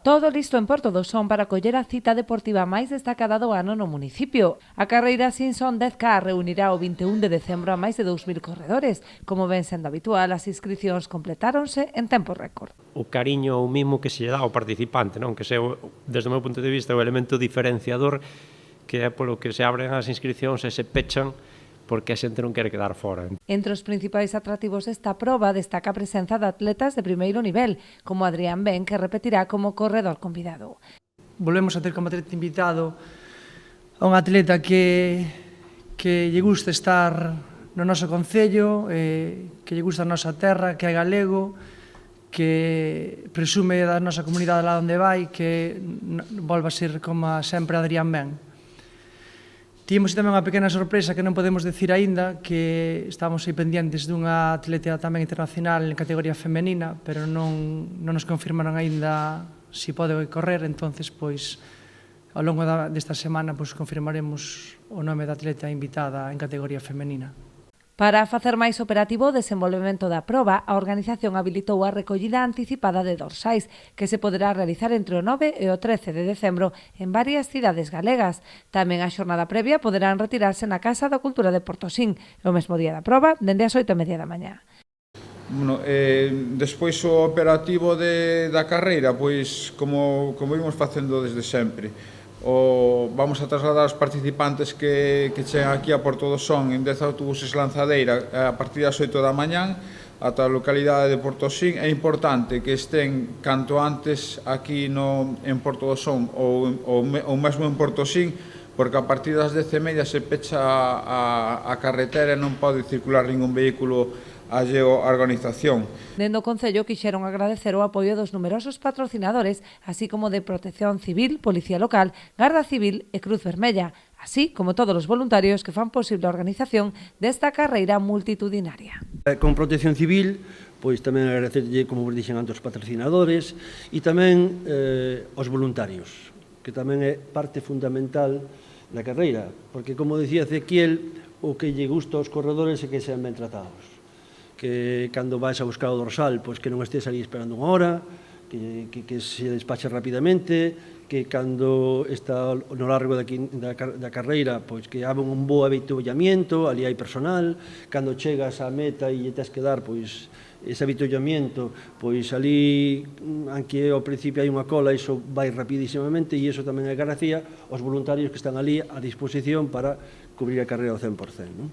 Todo listo en Porto do Son para acoller a cita deportiva máis destacada do ano no municipio. A carreira Simpson 10K reunirá o 21 de decembro a máis de 2.000 corredores. Como ven sendo habitual, as inscricións completáronse en tempo récord. O cariño ou mimo que se lle dá ao participante, non? Que se, desde o meu punto de vista, o elemento diferenciador que é polo que se abren as inscricións e se pechan porque a xente non quere quedar fora. Entre os principais atractivos desta proba destaca a presenza de atletas de primeiro nivel, como Adrián Ben, que repetirá como corredor convidado. Volvemos a ter como atleta invitado a un atleta que lle gusta estar no noso concello, que lle gusta a nosa terra, que é galego, que presume da nosa comunidade lá onde vai, que volva a ser como sempre Adrián Ben. Tivemos tamén unha pequena sorpresa que non podemos decir aínda, que estamos aí pendientes dunha atleta tamén internacional en categoría femenina, pero non nos confirmaron aínda se pode correr, entonces pois ao longo desta semana pois confirmaremos o nome da atleta invitada en categoría femenina. Para facer máis operativo o desenvolvemento da proba, a organización habilitou a recollida anticipada de dorsais, que se poderá realizar entre o 9 e o 13 de decembro en varias cidades galegas. Tamén a xornada previa poderán retirarse na Casa da Cultura de Portosín, o mesmo día da proba, dende as 8:30 da mañá. Bueno, despois o operativo da carreira, pois como vimos facendo desde sempre. Vamos a trasladar aos participantes que chegan aquí a Porto do Son en 10 autobuses lanzadeira a partir das 8 da mañán ata a localidade de Portosín. É importante que estén canto antes aquí en Porto do Son ou mesmo en Portosín, porque a partir das 10:30 se pecha a carretera e non pode circular ningún vehículo alleo á organización. Dende o Concello quixeron agradecer o apoio dos numerosos patrocinadores, así como de Protección Civil, Policía Local, Garda Civil e Cruz Vermella, así como todos os voluntarios que fan posible a organización desta carreira multitudinaria. Con Protección Civil, pois tamén agradecerlle, como vos dixen antes, os patrocinadores e tamén os voluntarios, que tamén é parte fundamental da carreira, porque, como dicía Ezequiel, o que lle gusta aos corredores é que sean ben tratados, que cando vais a buscar o dorsal, pois que non estés ali esperando unha hora, que se despache rapidamente, que cando está no largo da carreira, pois que haga un bo avituallamiento, ali hai personal, cando chegas á meta e tes que dar, pois ese avituallamiento, pois ali, aunque ao principio hai unha cola, iso vai rapidísimamente e iso tamén é gracia aos voluntarios que están ali a disposición para cubrir a carreira ao 100%, non?